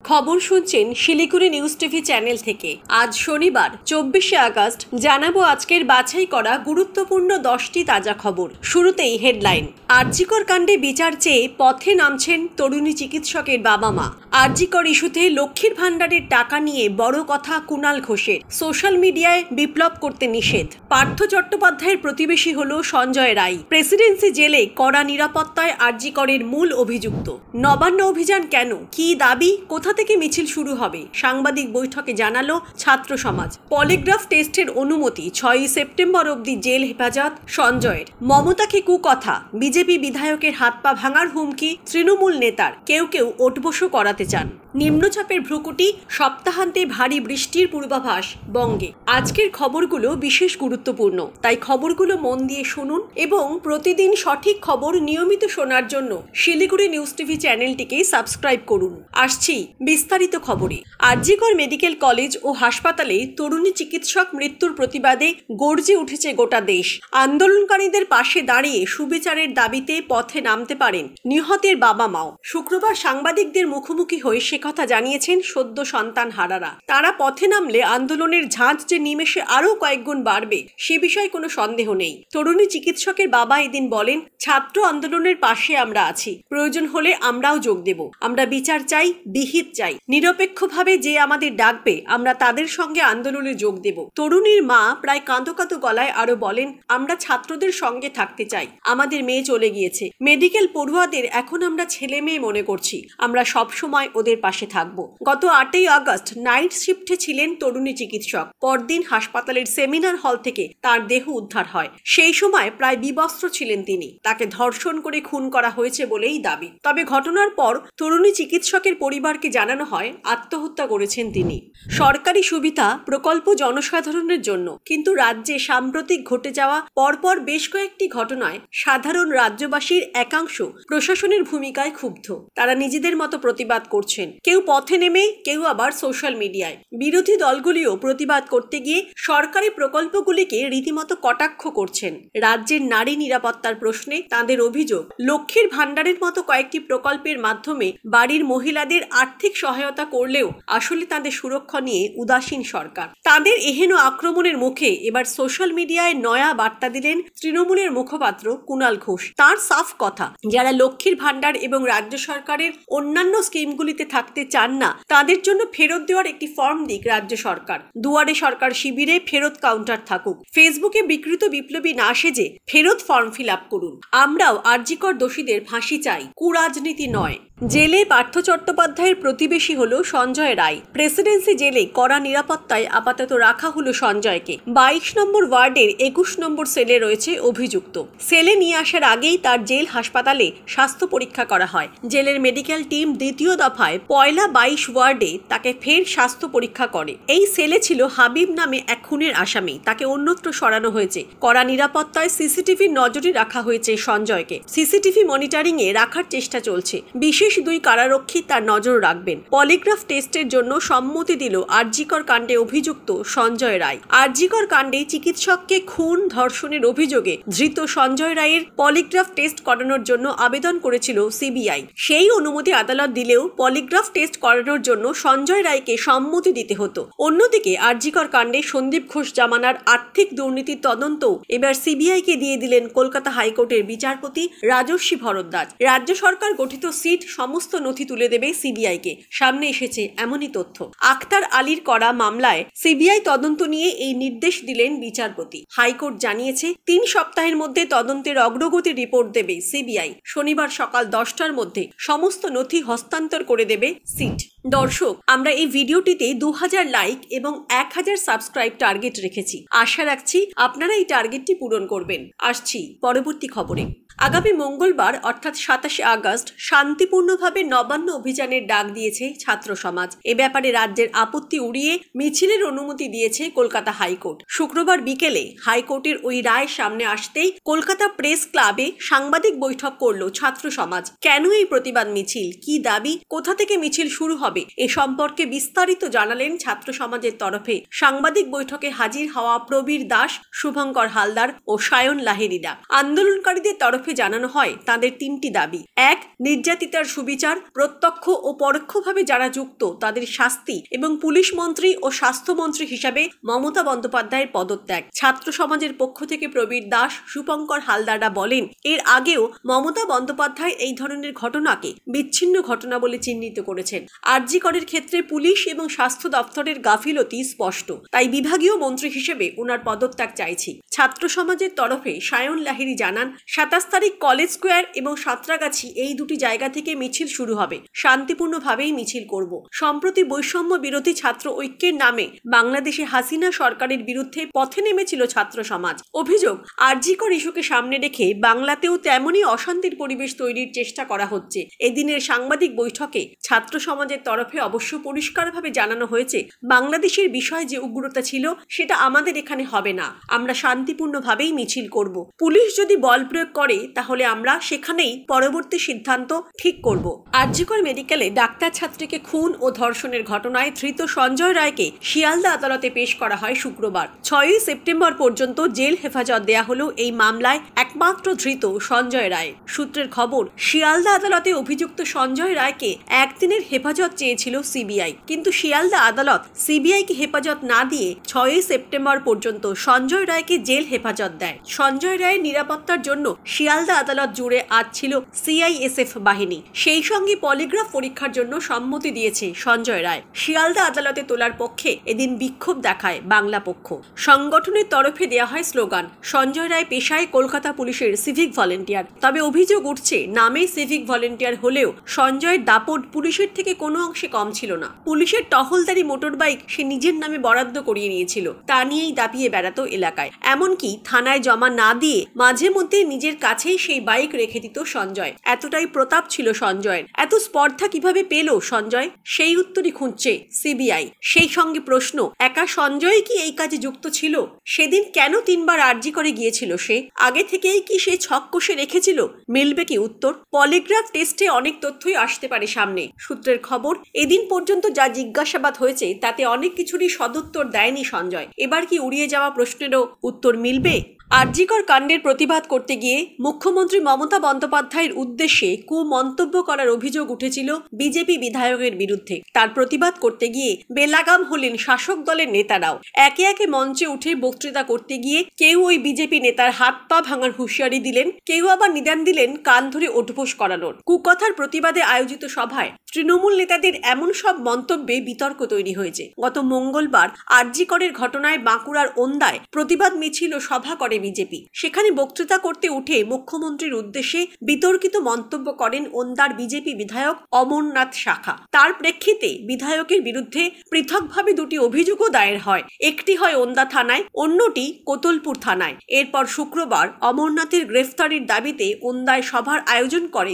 খবর শুনছেন Siliguri news TV channel থেকে। আজ শনিবার 24শে আগস্ট জানাবো আজকের বাছাই করা গুরুত্বপূর্ণ 10টি তাজা খবর। শুরুতেই হেডলাইন। আরজিকর কাণ্ডে বিচার চেয়ে পথে নামছেন তরুণী চিকিৎসকের বাবা মা। আরজিকর ইস্যুতে লক্ষ্মীর ভাণ্ডারের টাকা নিয়ে বড় কথা কুণাল ঘোষের। সোশ্যাল মিডিয়ায় বিপ্লব করতে নিষেধ। পার্থ চট্টোপাধ্যায়ের প্রতিবেশী হল সঞ্জয় রায়। প্রেসিডেন্সি জেলে কড়া নিরাপত্তায় আরজিকরের মূল অভিযুক্ত। নবান্ন অভিযান কেন, কী দাবি, কোথা থেকে মিছিল শুরু হবে, সাংবাদিক বৈঠকে জানালো ছাত্র সমাজ। পলিগ্রাফ টেস্টের অনুমতি, 6ই সেপ্টেম্বর অবধি জেল হেফাজত সঞ্জয়ের। মমতাকে কুকথা, বিজেপি বিধায়কের হাত পা ভাঙার হুমকি তৃণমূল নেতার। কেউ কেউ ওঠবোসও করাতে চান। নিম্নচাপের ভ্রুকুটি, সপ্তাহান্তে ভারী বৃষ্টির পূর্বাভাস বঙ্গে। আজকের খবরগুলো বিশেষ গুরুত্বপূর্ণ, তাই খবরগুলো মন দিয়ে শুনুন এবং প্রতিদিন সঠিক খবর নিয়মিত শোনার জন্য শিলিগুড়ি নিউজ টিভি চ্যানেলটিকে সাবস্ক্রাইব করুন। আসছি বিস্তারিত খবরে। আরজিকর মেডিকেল কলেজ ও হাসপাতালে তরুণী চিকিৎসক মৃত্যুর প্রতিবাদে গর্জে উঠেছে গোটা দেশ। আন্দোলনকারীদের পাশে দাঁড়িয়ে সুবিচারের দাবিতে পথে নামতে পারেন নিহতের বাবা মাও। শুক্রবার সাংবাদিকদের মুখোমুখি হয়ে সে কথা জানিয়েছেন সদ্য সন্তান হারারা। তারা পথে নামলে আন্দোলনের ঝাঁজ যে নিমেষে আরও কয়েকগুণ বাড়বে সে বিষয়ে কোনো সন্দেহ নেই। তরুণী চিকিৎসকের বাবা এদিন বলেন, ছাত্র আন্দোলনের পাশে আমরা আছি, প্রয়োজন হলে আমরাও যোগ দেব। আমরা বিচার চাই, বিহিত চাই। নিরপেক্ষভাবে যে আমাদের ডাকবে আমরা তাদের সঙ্গে আন্দোলনে যোগ দেব। তরুণীর মা প্রায় কাঁদো কাঁদো গলায় আরো বলেন, আমরা ছাত্রদের সঙ্গে থাকতে চাই। আমাদের মেয়ে চলে গিয়েছে, মেডিকেল পড়ুয়াদের এখন আমরা ছেলে মেয়ে মনে করছি। আমরা সবসময় ওদের পাশে থাকবো। গত 8ই আগস্ট নাইট শিফটে ছিলেন তরুণী চিকিৎসক। পরদিন হাসপাতালের সেমিনার হল থেকে তার দেহ উদ্ধার হয়। সেই সময় প্রায় বিবস্ত্র ছিলেন তিনি। তাকে ধর্ষণ করে খুন করা হয়েছে বলেই দাবি। তবে ঘটনার পর তরুণী চিকিৎসকের পরিবারকে জানানো হয় আত্মহত্যা করেছেন তিনি। সরকারি সুবিধা প্রকল্প জনসাধারণের জন্য, কিন্তু রাজ্যে সাম্প্রতিক ঘটে যাওয়া পরপর বেশ কয়েকটি ঘটনায় সাধারণ রাজ্যবাসীর একাংশ প্রশাসনের ভূমিকায় ক্ষুব্ধ। তারা নিজেদের মতো প্রতিবাদ করছেন, কেউ পথে নেমে, কেউ আবার সোশ্যাল মিডিয়ায়। বিরোধী দলগুলিও প্রতিবাদ করতে গিয়ে সরকারি প্রকল্পগুলিকে রীতিমতো কটাক্ষ করছেন। রাজ্যের নারী নিরাপত্তার প্রশ্নে তাদের অভিযোগ, লক্ষ্মীর ভাণ্ডারের মতো কয়েকটি প্রকল্পের মাধ্যমে বাড়ির মহিলাদের আর্থিক সহায়তা করলেও আসলে তাদের সুরক্ষা নিয়ে উদাসীন সরকার। তাদের এহেন আক্রমণের মুখে এবার সোশ্যাল মিডিয়ায় নয়া বার্তা দিলেন তৃণমূলের মুখপাত্র কুণাল ঘোষ। তার সাফ কথা, যারা লক্ষ্মীর ভাণ্ডার এবং রাজ্য সরকারের অন্যান্য স্কিমগুলিতে থাকতে চান না তাদের জন্য ফেরত দেওয়ার একটি ফর্ম দিক রাজ্য সরকার। দুয়ারে সরকার শিবিরে ফেরত কাউন্টার থাকুক। ফেসবুকে বিকৃত বিপ্লবী না সেজে ফেরত ফর্ম ফিল আপ করুন। আমরাও আরজিকর দোষীদের ফাঁসি চাই, কুরাজনীতি নয়। জেলে পার্থ চট্টোপাধ্যায়ের প্রতিবেশী হল সঞ্জয় রায়। প্রেসিডেন্সি জেলে কড়া নিরাপত্তায় আপাতত রাখা হলো সঞ্জয়কে। 22 নম্বর ওয়ার্ডের 21 নম্বর সেলে রয়েছে অভিযুক্ত। সেলে নিয়ে আসার আগেই তার জেল হাসপাতালে স্বাস্থ্য পরীক্ষা করা হয়। জেলের মেডিকেল টিম দ্বিতীয় দফায় পয়লা 22 ওয়ার্ডে তাকে ফের স্বাস্থ্য পরীক্ষা করে। এই সেলে ছিল হাবিব নামে এক খুনের আসামি, তাকে অন্যত্র সরানো হয়েছে। কড়া নিরাপত্তায় সিসিটিভির নজরে রাখা হয়েছে সঞ্জয়কে। সিসিটিভি মনিটরিং এ রাখার চেষ্টা চলছে। বিশেষ 2 কারারক্ষী তার নজর রাখবেন। পলিগ্রাফ টেস্টের জন্য সম্মতি দিল আরজিকর কাণ্ডে অভিযুক্ত সঞ্জয় রায়। আরজিকর কাণ্ডে চিকিৎসককে খুন ধর্ষণের অভিযোগে ধৃত সঞ্জয় রায়ের পলিগ্রাফ টেস্ট করানোর জন্য আবেদন করেছিল সিবিআই। সেই অনুমতি আদালত দিলেও পলিগ্রাফ টেস্ট করানোর জন্য সঞ্জয় রায়কে সম্মতি দিতে হতো। অন্যদিকে আরজিকর কাণ্ডে সন্দীপ ঘোষ জামানার আর্থিক দুর্নীতির তদন্ত এবার সিবিআইকে দিয়ে দিলেন কলকাতা হাইকোর্টের বিচারপতি রাজস্বী ভরদ্বাজ। রাজ্য সরকার গঠিত সিট সমস্ত নথি তুলে দেবে সিবিআইকে। সামনে এসেছে এমনই তথ্য। আখতার আলীর করা মামলায় সিবিআই তদন্ত নিয়ে এই নির্দেশ দিলেন বিচারপতি। হাইকোর্ট জানিয়েছে 3 সপ্তাহের মধ্যে তদন্তের অগ্রগতি রিপোর্ট দেবে সিবিআই। শনিবার সকাল 10টার মধ্যে সমস্ত নথি হস্তান্তর করে দেবে সিট। দর্শক, আমরা এই ভিডিওটিতে 2000 লাইক এবং 1000 সাবস্ক্রাইব টার্গেট রেখেছি। আশা রাখছি আপনারা এই টার্গেটটি পূরণ করবেন। আসছি পরবর্তী খবরে। আগামী মঙ্গলবার অর্থাৎ 27শে আগস্ট শান্তিপূর্ণভাবে নবান্ন অভিযানের ডাক দিয়েছে ছাত্র সমাজ। এ ব্যাপারে রাজ্যের আপত্তি উড়িয়ে মিছিলের অনুমতি দিয়েছে কলকাতা হাইকোর্ট। শুক্রবার বিকেলে হাইকোর্টের ওই রায় সামনে আসতেই কলকাতা প্রেস ক্লাবে সাংবাদিক বৈঠক করল ছাত্র সমাজ। কেন এই প্রতিবাদ মিছিল, কি দাবি, কোথা থেকে মিছিল শুরু হবে হবে এ সম্পর্কে বিস্তারিত জানালেন ছাত্র সমাজের তরফে সাংবাদিক বৈঠকে হাজির হওয়া প্রবীর দাস, শুভঙ্কর হালদার ও সায়ন লাহিড়ীরা। আন্দোলনকারীদের তরফে জানানো হয় তাদের 3টি দাবি। 1. নির্যাতিতার সুবিচার, প্রত্যক্ষ ও পরোক্ষভাবে যারা যুক্ত তাদের শাস্তি এবং পুলিশ মন্ত্রী ও স্বাস্থ্যমন্ত্রী হিসাবে মমতা বন্দ্যোপাধ্যায়ের পদত্যাগ। ছাত্র সমাজের পক্ষ থেকে প্রবীর দাস, শুভঙ্কর হালদাররা বলেন, এর আগেও মমতা বন্দ্যোপাধ্যায় এই ধরনের ঘটনাকে বিচ্ছিন্ন ঘটনা বলে চিহ্নিত করেছেন। আরজি করের ক্ষেত্রে পুলিশ এবং স্বাস্থ্য দপ্তরের গাফিলতি স্পষ্ট, তাই বিভাগীয় মন্ত্রী হিসেবে ওনার পদত্যাগ চাইছি। ছাত্র সমাজের তরফে সায়ন লাহিড়ী জানান, 27 তারিখ কলেজ স্কোয়ার এবং সাঁতরাগাছি এই দুটি জায়গা থেকে মিছিল শুরু হবে। শান্তিপূর্ণভাবেই মিছিল করব। সম্প্রতি বৈষম্য বিরোধী ছাত্র ঐক্যের নামে বাংলাদেশে হাসিনা সরকারের বিরুদ্ধে পথে নেমেছিল ছাত্র সমাজ। অভিযোগ, আরজি কর ইস্যুকে সামনে রেখে বাংলাতেও তেমনই অশান্তির পরিবেশ তৈরির চেষ্টা করা হচ্ছে। এদিনের সাংবাদিক বৈঠকে ছাত্র সমাজের তরফে অবশ্য পরিষ্কারভাবে জানানো হয়েছে, বাংলাদেশের বিষয়ে যে উগ্রতা ছিল সেটা আমাদের এখানে হবে না। আমরা শান্তিপূর্ণভাবেই মিছিল করব। পুলিশ যদি বল প্রয়োগ করে তাহলে আমরা সেখানেই পরবর্তী সিদ্ধান্ত ঠিক করব। আরজি কর মেডিকেলে ডাক্তার ছাত্রীকে খুন ও ধর্ষণের ঘটনায় ধৃত সঞ্জয় রায়কে শিয়ালদা আদালতে পেশ করা হয় শুক্রবার। 6 সেপ্টেম্বর পর্যন্ত জেল হেফাজত দেয়া হলো এই মামলায় একমাত্র ধৃত সঞ্জয় রায়। সূত্রের খবর, শিয়ালদা আদালতে অভিযুক্ত সঞ্জয় রায়কে একদিনের হেফাজত চেয়েছিল সিবিআই, কিন্তু শিয়ালদা আদালত সিবিআইকে হেফাজত না দিয়ে 6 সেপ্টেম্বর পর্যন্ত সঞ্জয় রায়কে জেল হেফাজত দেয়। সঞ্জয় রায়ের নিরাপত্তার জন্য শিয়ালদা আদালত জুড়ে আজ ছিল সিআইএসএফ বাহিনী। সেই সঙ্গে পলিগ্রাফ পরীক্ষার জন্য সম্মতি দিয়েছে সঞ্জয় রায়। শিয়ালদা আদালতে তোলার পক্ষে এদিন বিক্ষোভ দেখায় বাংলা পক্ষ। সংগঠনের তরফে দেয়া হয় স্লোগান। সঞ্জয় রায় পেশায় কলকাতা পুলিশের সিভিক ভলেন্টিয়ার, তবে অভিযোগ উঠছে নামে সিভিক ভলেন্টিয়ার হলেও সঞ্জয়ের দাপট পুলিশের থেকে কোনো অংশে কম ছিল না। পুলিশের টহলদারি মোটর বাইক সে নিজের নামে বরাদ্দ করিয়ে নিয়েছিল, তা নিয়েই দাপিয়ে বেড়াতো এলাকায়। এমনকি থানায় জমা না দিয়ে মাঝে মধ্যে নিজের কাছেই সেই বাইক রেখে দিত সঞ্জয়। এতটাই প্রতাপ ছিল সঞ্জয়ের। এত স্পর্ধা কিভাবে পেল সঞ্জয়? সেই উত্তরই খুঁজছে সিবিআই। সেই সঙ্গে প্রশ্ন, একা সঞ্জয় কি এই কাজে যুক্ত ছিল? সেদিন কেন 3 বার আরজি করে গিয়েছিল সে? আগে থেকেই কি সে ছক কষে রেখেছিল? মিলবে কি উত্তর? পলিগ্রাফ টেস্টে অনেক তথ্যই আসতে পারে সামনে। সূত্রের খবর, এদিন পর্যন্ত যা জিজ্ঞাসাবাদ হয়েছে তাতে অনেক কিছুরই সদুত্তর দেয়নি সঞ্জয়। এবার কি উড়িয়ে যাওয়া প্রশ্নেরও উত্তর মিলবে? আরজি কর কাণ্ডের প্রতিবাদ করতে গিয়ে মুখ্যমন্ত্রী মমতা বন্দ্যোপাধ্যায়ের উদ্দেশ্যে কুমন্তব্য করার অভিযোগ উঠেছিল বিজেপি বিধায়কের বিরুদ্ধে। তার প্রতিবাদ করতে গিয়ে বেলাগাম হলেন শাসক দলের নেতারাও। একে একে মঞ্চে উঠে বক্তৃতা করতে গিয়ে কেউ ওই বিজেপি নেতার হাত পা ভাঙার হুঁশিয়ারি দিলেন, কেউ আবার নিদান দিলেন কান ধরে ওঠবোস করানোর। কুকথার প্রতিবাদে আয়োজিত সভায় তৃণমূল নেতাদের এমন সব মন্তব্যে বিতর্ক তৈরি হয়েছে। গত মঙ্গলবার আরজি করের ঘটনায় বাঁকুড়ার ওন্দায় প্রতিবাদ মিছিল ও সভা করে বিজেপি। সেখানে বক্তৃতা করতে উঠে মুখ্যমন্ত্রীর উদ্দেশ্যে বিতর্কিত মন্তব্য করেন ওন্দার বিজেপি বিধায়ক অমরনাথ শাখা। তার প্রেক্ষিতে বিধায়কের বিরুদ্ধে পৃথকভাবে 2টি অভিযোগও দায়ের হয়। একটি হয় ওন্দা থানায়, অন্যটি কোতলপুর থানায়। এরপর শুক্রবার অমরনাথের গ্রেফতারির দাবিতে ওন্দায় সভার আয়োজন করে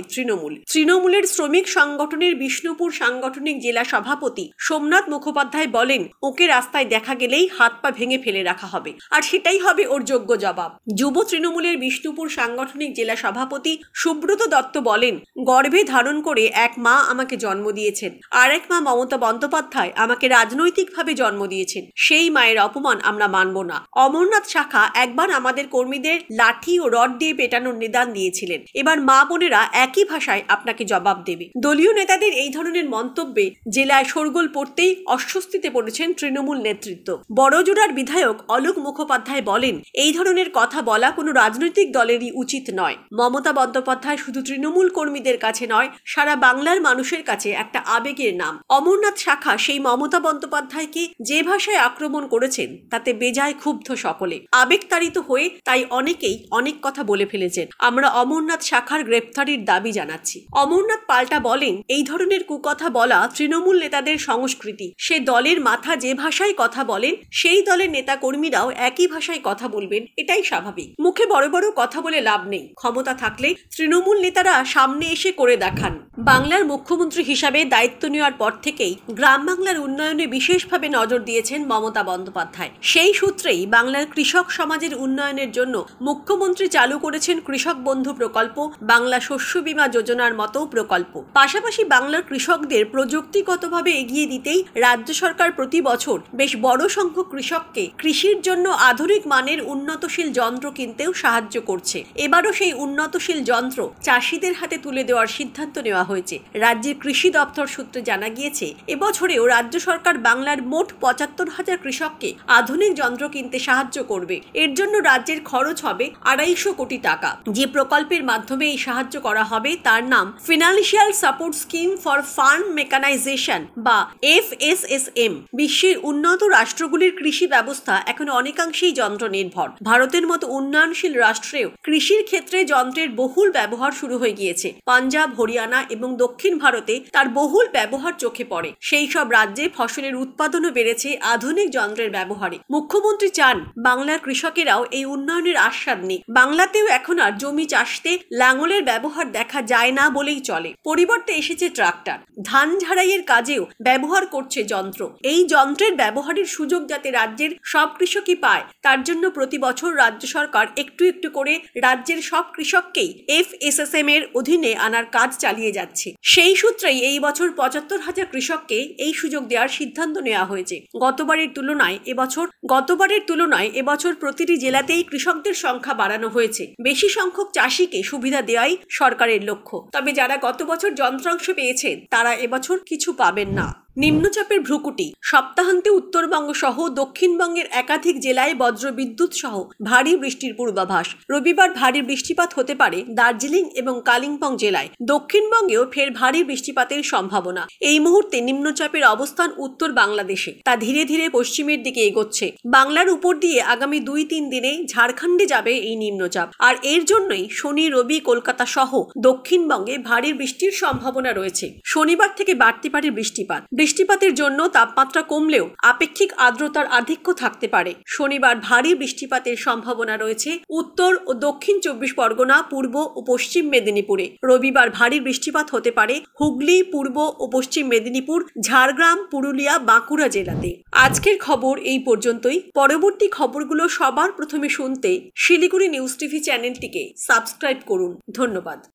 তৃণমূলের শ্রমিক সংগঠনের বিষ্ণুপুর সাংগঠনিক জেলা সভাপতি সোমনাথ মুখোপাধ্যায় বলেন, ওকে রাস্তায় দেখা গেলেই হাত পা ভেঙে ফেলে রাখা হবে, আর সেটাই হবে ওর যোগ্য জবাব। যুব তৃণমূলের বিষ্ণুপুর সাংগঠনিক জেলা সভাপতি সুব্রত দত্ত বলেন, গর্ভে ধারণ করে এক মা আমাকে জন্ম দিয়েছেন, আর এক মা মমতা বন্দ্যোপাধ্যায় আমাকে রাজনৈতিকভাবে জন্ম দিয়েছেন। সেই মায়ের অপমান আমরা মানব না। অমরনাথ শাখা একবার আমাদের কর্মীদের লাঠি ও রড দিয়ে পেটানোর নিদান দিয়েছিলেন। এবার মা বোনেরা একই ভাষায় আপনাকে জবাব দেবে। দলীয় নেতাদের এই ধরনের মন্তব্যে জেলায় শোরগোল পড়তেই অস্বস্তিতে পড়েছেন তৃণমূল নেতৃত্ব। বড়জোড়ার বিধায়ক অলোক মুখোপাধ্যায় বলেন, এই ধরনের কথা বলা কোনো রাজনৈতিক দলেরই উচিত নয়। মমতা বন্দ্যোপাধ্যায় শুধু তৃণমূল কর্মীদের কাছে নয়, সারা বাংলার মানুষের কাছে একটা আবেগের নাম। অমরনাথ শাখা সেই মমতা বন্দ্যোপাধ্যায়কে যে ভাষায় আক্রমণ করেছেন তাতে বেজায় ক্ষুব্ধ সকলে। আবেগতাড়িত হয়ে তাই অনেকেই অনেক কথা বলে ফেলেছেন। আমরা অমরনাথ শাখার গ্রেপ্তারির দাবি জানাচ্ছি। অমরনাথ পাল্টা বলেন, এই ধরনের কুকথা বলা তৃণমূল নেতাদের সংস্কৃতি। সে দলের মাথা যে ভাষায় কথা বলেন সেই দলের নেতা কর্মীরাও একই ভাষায় কথা বলবেন, এটা এটাই স্বাভাবিক। মুখে বড় বড় কথা বলে লাভ নেই, ক্ষমতা থাকলে তৃণমূল নেতারা সামনে এসে করে দেখান। বাংলার মুখ্যমন্ত্রী হিসাবে দায়িত্ব নেওয়ার পর থেকেই গ্রাম বাংলার উন্নয়নে বিশেষভাবে নজর দিয়েছেন মমতা বন্দ্যোপাধ্যায়। সেই সূত্রেই বাংলার কৃষক সমাজের উন্নয়নের জন্য মুখ্যমন্ত্রী চালু করেছেন কৃষক বন্ধু প্রকল্প, বাংলা শস্য বীমা যোজনার মতো প্রকল্প। পাশাপাশি বাংলার কৃষকদের প্রযুক্তিগতভাবে এগিয়ে দিতেই রাজ্য সরকার প্রতি বছর বেশ বড় সংখ্যক কৃষককে কৃষির জন্য আধুনিক মানের উন্নতশীল যন্ত্র কিনতেও সাহায্য করছে। এবারও সেই উন্নতশীল যন্ত্র চাষিদের হাতে তুলে দেওয়ার সিদ্ধান্ত নেওয়া হয়েছে। রাজ্যের কৃষি দপ্তর সূত্রে জানা গিয়েছে, এবছরেও রাজ্য সরকার বাংলার মোট ৭৫,০০০ কৃষককে আধুনিক যন্ত্র কিনতে সাহায্য করবে। এর জন্য রাজ্যের খরচ হবে ২৫০ কোটি টাকা। যে প্রকল্পের মাধ্যমে এই সাহায্য করা হবে তার নাম financial support scheme for farm mechanisation বা FSSM। বিশ্বের উন্নত রাষ্ট্রগুলির কৃষি ব্যবস্থা এখন অনেকাংশেই যন্ত্র নির্ভর। ভারতের মতো উন্নয়নশীল রাষ্ট্রেও কৃষির ক্ষেত্রে যন্ত্রের বহুল ব্যবহার শুরু হয়ে গিয়েছে। পাঞ্জাব, হরিয়ানা এবং দক্ষিণ ভারতে তার বহুল ব্যবহার চোখে পড়ে। সেই সব রাজ্যে ফসলের উৎপাদনও বেড়েছে আধুনিক যন্ত্রের ব্যবহারে। মুখ্যমন্ত্রী চান বাংলার কৃষকেরাও এই উন্নয়নের আস্বাদ নিক। বাংলাতেও এখন আর জমি চাষতে লাঙলের ব্যবহার দেখা যায় না বলেই চলে। পরিবর্তে এসেছে ট্রাক্টর। ধান ঝাড়াইয়ের কাজেও ব্যবহার করছে যন্ত্র। এই যন্ত্রের ব্যবহারের সুযোগ যাতে রাজ্যের সব কৃষকই পায়, তার জন্য প্রতি বছর রাজ্য সরকার একটু একটু করে রাজ্যের সব কৃষককেই FSSM এর অধীনে আনার কাজ চালিয়ে যাচ্ছে। সেই সূত্রেই এই বছর ৭৫,০০০ কৃষককে এই সুযোগ দেওয়ার সিদ্ধান্ত নেওয়া হয়েছে। গতবারের তুলনায় এবছর প্রতিটি জেলাতেই কৃষকদের সংখ্যা বাড়ানো হয়েছে। বেশি সংখ্যক চাষিকে সুবিধা দেওয়াই সরকারের লক্ষ্য। তবে যারা গত বছর যন্ত্রাংশ পেয়েছেন তারা এবছর কিছু পাবেন না। নিম্নচাপের ভ্রুকুটি। সপ্তাহান্তে উত্তরবঙ্গ সহ দক্ষিণবঙ্গের একাধিক জেলায় বজ্রবিদ্যুৎ সহ ভারী বৃষ্টির পূর্বাভাস। রবিবার ভারী বৃষ্টিপাত হতে পারে দার্জিলিং এবং কালিম্পং জেলায়। দক্ষিণবঙ্গেও ফের ভারী বৃষ্টিপাতের সম্ভাবনা। এই মুহূর্তে নিম্নচাপের অবস্থান উত্তর বাংলাদেশে, তা ধীরে ধীরে পশ্চিমের দিকে এগোচ্ছে। বাংলার উপর দিয়ে আগামী ২-৩ দিনে ঝাড়খণ্ডে যাবে এই নিম্নচাপ, আর এর জন্যই শনি, রবি কলকাতা সহ দক্ষিণবঙ্গে ভারী বৃষ্টির সম্ভাবনা রয়েছে। শনিবার থেকে বাড়তে পারে বৃষ্টিপাতের জন্য তাপমাত্রা কমলেও আপেক্ষিক আর্দ্রতার আধিক্য থাকতে পারে। শনিবার ভারী বৃষ্টিপাতের সম্ভাবনা রয়েছে উত্তর ও দক্ষিণ ২৪ পরগনা, পূর্ব ও পশ্চিম মেদিনীপুরে। রবিবার ভারী বৃষ্টিপাত হতে পারে হুগলি, পূর্ব ও পশ্চিম মেদিনীপুর, ঝাড়গ্রাম, পুরুলিয়া, বাঁকুড়া জেলাতে। আজকের খবর এই পর্যন্তই। পরবর্তী খবরগুলো সবার প্রথমে শুনতে শিলিগুড়ি নিউজ টিভি চ্যানেলটিকে সাবস্ক্রাইব করুন। ধন্যবাদ।